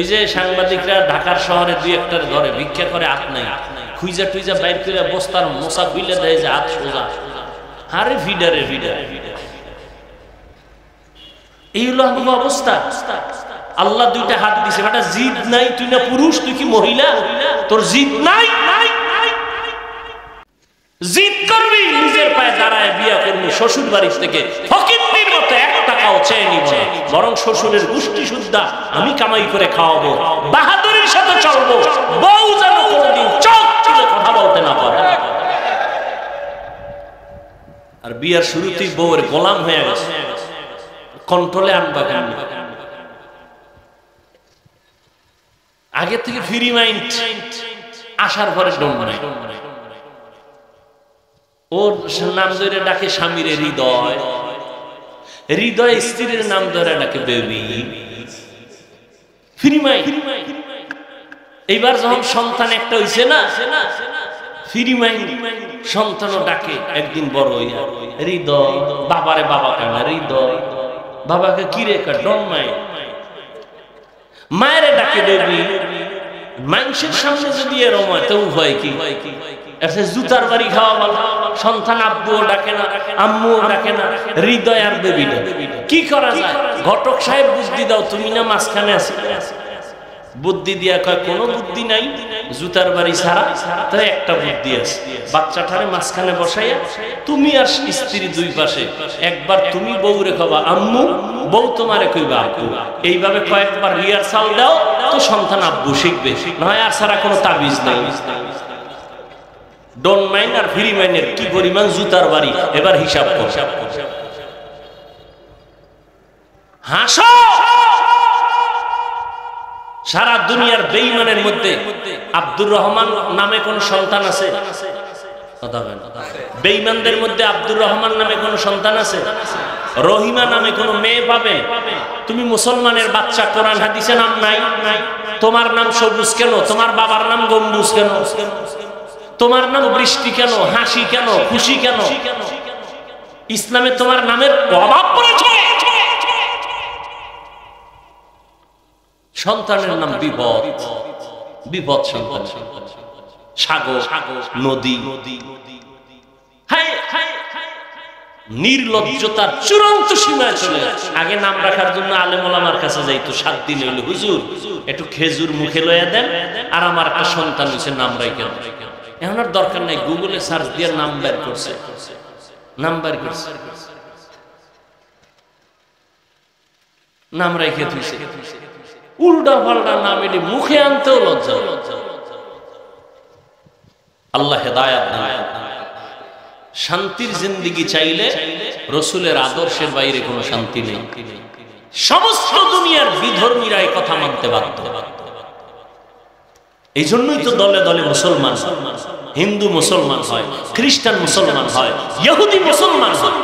ওই যে সাংবাদিকরা ঢাকার শহরে দুই একটার ঘরে ভিক্ষা করে হাত নাই, খুইজা টুইজা বাইর করে বস্তার মশা খুইলে দেয় যে হাত সোজা, আরে ভিডারে ভিডার। এই হলো আমাদের অবস্থা। আল্লাহ দুইটা হাত দিছে, বেটা জিদ নাই, তুই না পুরুষ, তুই কি মহিলা? তোর জিদ নাই, জিদ করবি নিজের পায়ে দাঁড়ায় বিয়া করবি, শ্বশুর বাড়ি থেকে ফকিন্নির মতো 1 টাকাও চেয়ে নিব না, বরং শ্বশুরের গোষ্ঠী সুদ্ধা আমি কামাই করে খাওয়াবো, বাহাদুরির সাথে চলবো, বউ যেন কোনদিন চোখ তুলে কথা বলতে না পারে। আর বিয়ার শুরুতেই বউয়ের গোলাম হয়ে গেছে, কন্ট্রোলে আনবা কেন? আগে থেকে ফ্রি মাইন্ড, আসার পরে ডোন নাই। ওর নাম ধরে ডাকে স্বামীর হৃদয়, হৃদয় স্ত্রীর নাম ধরে ডাকে বেবি, ফ্রি মাইন্ড। এইবার যখন সন্তান একটা হইছে না, ফ্রি মাইন্ড, সন্তানও ডাকে একদিন বড় হইয়া হৃদয়, বাবারে বাবা কেন হৃদয়, বাবাকে কিরে কা ডন মাই, মায়ের ডাকে দেবী। মানুষের সামনে যদি এরম হয় তো উভয় কি, জুতার বাড়ি খাওয়া ভালো। সন্তান আব্বুও ডাকে না, আম্মুও ডাকে না, হৃদয় আর বেবি কি করা যায়? ঘটক সাহেব বুদ্ধি দাও, তুমি না মাঝখানে আছি। বুদ্ধি দিয়া কয় কোনো বুদ্ধি নাই, জুতার বাড়ি ছাড়া তো একটা বুদ্ধি আছে, বাচ্চাটারে মাঝখানে বসাইয়া তুমি আর স্ত্রী দুই পাশে, একবার তুমি বউরে কবা আম্মু, বউ তোমারে কইবা আব্বু, এইভাবে কয়েকবার রিহার্সাল দাও তো সন্তান আব্বু শিখবে, নয় আর ছাড়া কোনো তাবিজ নাই। ডোন্ট মাইন্ড আর ফ্রি মাইন্ডের কি পরিমাণ জুতার বাড়ি, এবার হিসাব কর। হাসো। সারা দুনিয়ার বেঈমানের মধ্যে আব্দুর রহমান নামে কোন সন্তান আছে? বেঈমানদের মধ্যে আব্দুর রহমান নামে কোন সন্তান আছে? রহিমা নামে কোন মেয়ে পাবে? তুমি মুসলমানের বাচ্চা, কোরআন হাদিসে নাম নাই। তোমার নাম সবুজ কেন? তোমার বাবার নাম গম্বুজ কেন? তোমার নাম বৃষ্টি কেন? হাসি কেন? খুশি কেন? ইসলামে তোমার নামের অভাব পড়েছে। সন্তানের নাম বিপদ, বিপদ সন্তান, সাগর, নদী। নির্লজ্জতার চূড়ান্ত সীমায় চলে যাচ্ছে। আগে নাম রাখার জন্য আলেম ওলামার কাছে যাইতো, 7 দিন হইল হুজুর একটু খেজুর মুখে লইয়া দেন, আর আমার একটা সন্তান হইছে, নাম রাখেন। এখন আর দরকার নাই, গুগলে সার্চ দিয়ে নাম বের করছে, নাম বের করছে, নাম রাখে দিছে। উল্টা পাল্টা নাম এটি মুখে আনতেও লজ্জা। আল্লাহ হেদায়াত দান। শান্তির জিন্দেগি চাইলে রসুলের আদর্শের বাইরে কোনো শান্তি নেই। সমস্ত দুনিয়ার বিধর্মীরা এই কথা মানতে বাধ্য। এই জন্যই তো দলে দলে মুসলমান, হিন্দু মুসলমান হয়, খ্রিস্টান মুসলমান হয়, ইহুদি মুসলমান হয়।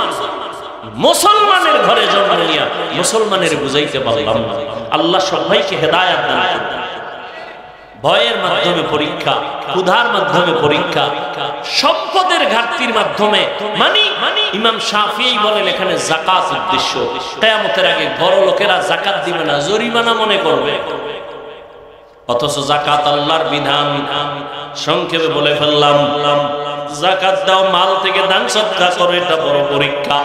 মুসলমানের ঘরে জন্ম নিয়া মুসলমানের বুঝাইতে পারলাম না। আল্লাহ সবাইকে হেদায়াত দান করুন। ভয়ের মাধ্যমে পরীক্ষা, ক্ষুধার মাধ্যমে পরীক্ষা, সম্পদের ঘাটতির মাধ্যমে মানি। ইমাম শাফিঈ বলেন এখানে যাকাত উদ্দেশ্য। কিয়ামতের আগে বড় লোকেরা যাকাত দিবে না, জরিমানা মনে করবে, অথচ যাকাত আল্লাহর বিধান। সংক্ষেপে বলে ফেললাম, যাকাত দাও, মাল থেকে দান সদকা করো, এটা বড় পরীক্ষা।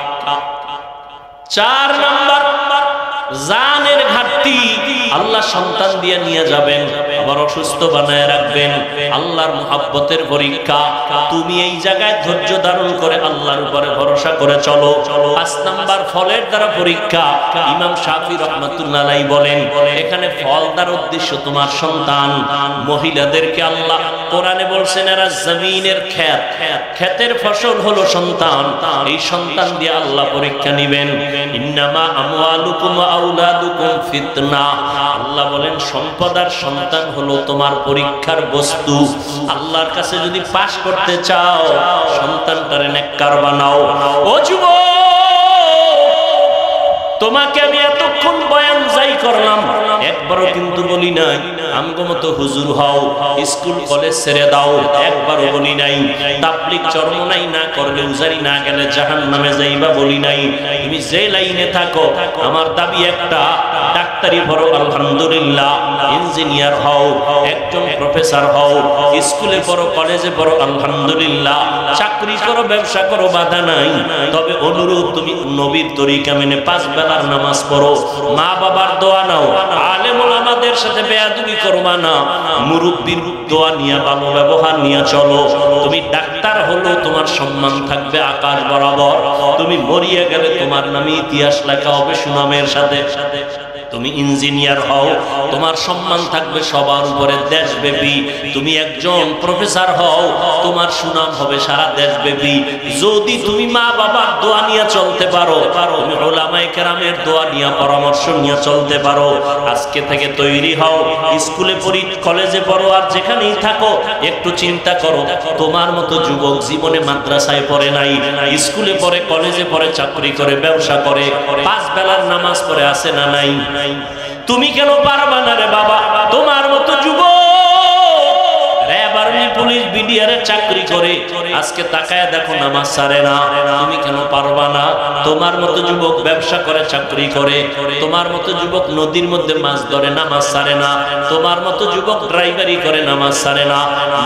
4 নাম্বার, জানের ঘাটতি। আল্লাহ সন্তান দিয়ে নিয়ে যাবেন, আবার অসুস্থ বানায় রাখবেন, আল্লাহর মুহাব্বতের পরীক্ষা। তুমি এই জায়গায় ধৈর্য ধারণ করে আল্লাহর উপরে ভরসা করে চলো। 5 নাম্বার, ফলের দ্বারা পরীক্ষা। ইমাম শাফি রাহমাতুল্লাহ আলাইহি বলেন এখানে ফল দ্বারা উদ্দেশ্য তোমার সন্তান। মহিলাদেরকে আল্লাহ কোরআনে বলছেন এরা জমিনের ক্ষেত, ক্ষেতের ফসল হলো সন্তান। এই সন্তান দিয়ে আল্লাহ পরীক্ষা নেবেন। ইন্নামা আমওয়ালুকুম ওয়া আওলাদুকুম ফিতনা। আল্লাহ বলেন সম্পদ আর সন্তান হলো তোমার পরীক্ষার বস্তু। আল্লাহর কাছে যদি পাস করতে চাও, সন্তানটারে নেককার বানাও। ও যুবক, তোমাকে আমি এতক্ষণ বয়ান যাই করলাম, একবারও কিন্তু বলি নাই আমগো মতো হুজুর হও, স্কুল কলেজ ছেড়ে দাও, একবারও বলি নাই। তাবলীগ চরমনাই না করলে, উজারি না গেলে জাহান্নামে যাইবা বলি নাই। তুমি যে লাইনে থাকো, আমার দাবি একটা, ডাক্তারি পড়ো আলহামদুলিল্লাহ, ইঞ্জিনিয়ার হও, একজন প্রফেসর হও, স্কুলে পড়ো, কলেজে পড়ো আলহামদুলিল্লাহ, চাকরি করো, ব্যবসা করো, বাধা নাই। তবে অনুরোধ, তুমি নবীর তরিকা মেনে 5 বেলার নামাজ পড়ো, মা বাবার দোয়া নাও, আলেম ওলামাদের সাথে বেয়াদবি করবা না, মুরব্বির দোয়া নিয়ে, ভালো ব্যবহার নিয়ে চলো। তুমি ডাক্তার হলো, তোমার সম্মান থাকবে আকাশ বরাবর। তুমি মরিয়া গেলে তোমার নামে ইতিহাস লেখা হবে সুনামের সাথে। তুমি ইঞ্জিনিয়ার হও, তোমার সম্মান থাকবে সবার উপরে দেশব্যাপী। তুমি একজন প্রফেসর হও, তোমার সুনাম হবে সারা দেশব্যাপী। যদি তুমি মা বাবার দোয়া নিয়ে চলতে পারো, তুমি উলামায়ে কেরামের দোয়া নিয়ে, পরামর্শ নিয়ে চলতে পারো, আজকে থেকে তৈরি হও। স্কুলে পড়ি, কলেজে পড়ো, আর যেখানেই থাকো, একটু চিন্তা করো, তোমার মতো যুবক জীবনে মাদ্রাসায় পড়ে নাই, স্কুলে পড়ে, কলেজে পড়ে, চাকরি করে, ব্যবসা করে, 5 বেলার নামাজ পড়ে, আছে না নাই? তুমি কেন পারবা না রে বাবা? তোমার মতো যুবক র‍্যাব, আর্মি, পুলিশ, বিডিআর চাকরি করে, আজকে তাকায় দেখো নামাজ ছাড়ে না। তুমি কেন পারবা না? তোমার মতো যুবক ব্যবসা করে, চাকরি করে, তোমার মতো যুবক নদীর মধ্যে মাছ ধরে, নামাজ ছাড়ে না। তোমার মতো যুবক ড্রাইভারি করে, নামাজ ছাড়ে না।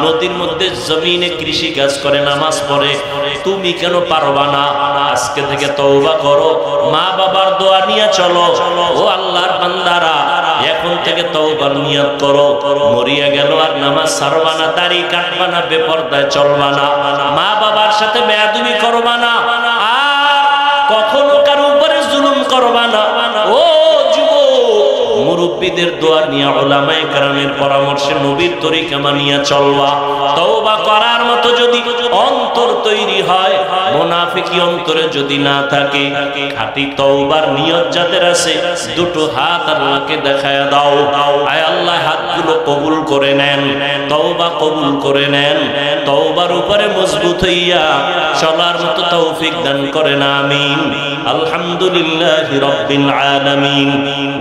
নদীর মধ্যে জমিনে কৃষি কাজ করে, নামাজ পড়ে। তুমি কেন পারবা না? আজকে থেকে তওবা করো, মা বাবার দোয়া নিয়ে চলো। ও আল্লাহর বান্দারা, এখন থেকে তওবার নিয়ত করো। মরিয়া গেল আর নামাজ ছাড়বা না, দাড়ি কাটবা না, বেপরদায় চলবা না, মা বাবার সাথে বেয়াদবি করবা না, আর কখনো কারো উপরে জুলুম করবা না। ও মুরব্বীদের দোয়া নিয়ে, উলামায়ে কেরামের পরামর্শে, নবীর তরিকা মানিয়া চলবা। তওবা করার মতো যদি অন্তর তৈরি হয়, মুনাফিকি অন্তরে যদি না থাকে, খাঁটি তওবার নিয়ত যাদের আছে, দুটো হাত আল্লাহকে দেখায়া দাও। আয় আল্লাহ, হাতগুলো কবুল করে নেন, তওবা কবুল করে নেন, তওবার উপরে মজবুত হইয়া চলার মতো তৌফিক দান করেন, আমিন। আলহামদুলিল্লাহি রাব্বিল আলামিন,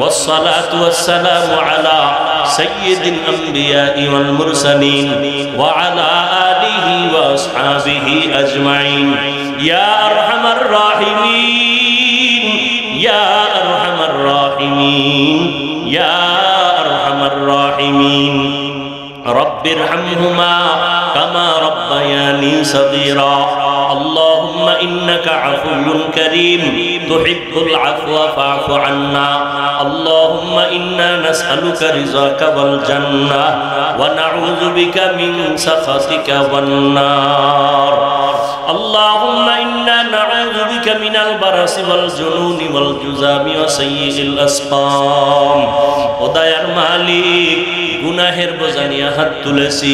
والصلاة والسلام على سيد الأنبياء والمرسلين وعلى آله وأصحابه أجمعين يا أرحم الراحمين يا أرحم الراحمين يا أرحم الراحمين رب ارحمهما كما ربياني صغيرا اللهم إنك عفو كريم تحب العفو فاعف عنا اللهم إنا نسألك رضاك والجنة ونعوذ بك من سخطك والنار اللهم إنا نعوذ بك من البرص والجنون والجذام وسيء الأسقام ওদায়ার মালিক গুনাহের বোঝা নিয়ে হাত তুলেছি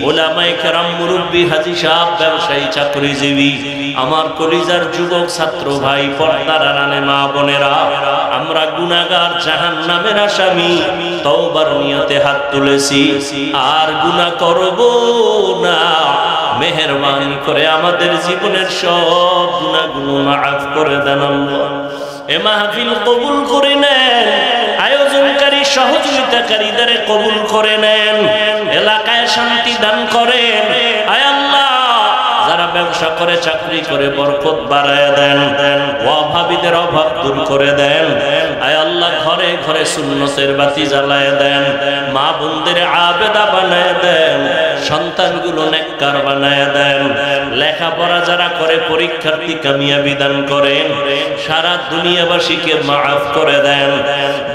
ওলামায়ে কেরাম মুরব্বী হাজী সাহেব ব্যবসায়ী চাকরিজীবী আমার কলিজার যুবক ছাত্র ভাই পর্দার আড়ালে মা বোনেরা আমরা গুনাহগার জাহান্নামের আসামি তওবার নিয়তে হাত তুলেছি আর গুনাহ করব না মেহেরবানি করে আমাদের জীবনের সব গুনাহগুলো মাফ করে দেন আল্লাহ এ মাহফিল কবুল করে নেন আয়োজনকারী সহযোগিতাকারীদের কবুল করে নেন এলাকায় শান্তি দান করেন আয় আল্লাহ যারা ব্যবসা করে চাকরি করে বরকত বাড়ায় দেন অভাবীদের অভাব দূর করে দেন আয় আল্লাহ ঘরে ঘরে সুন্নতের বাতি জ্বালায় দেন মা বোনদের আবেদা বানায় দেন সন্তানগুলো নেককার বানায় দেন লেখাপড়া যারা করে পরীক্ষার্থী কামিয়াবি দান করেন সারা দুনিয়াবাসীকে মাফ করে দেন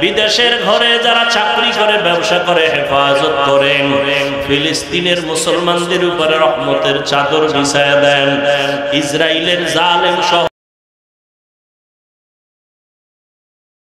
বিদেশের ঘরে যারা চাকরি করে ব্যবসা করে হেফাজত করেন ফিলিস্তিনের মুসলমানদের উপরে রহমতের চাদর বিছায়া দেন ইসরায়েলের জালেম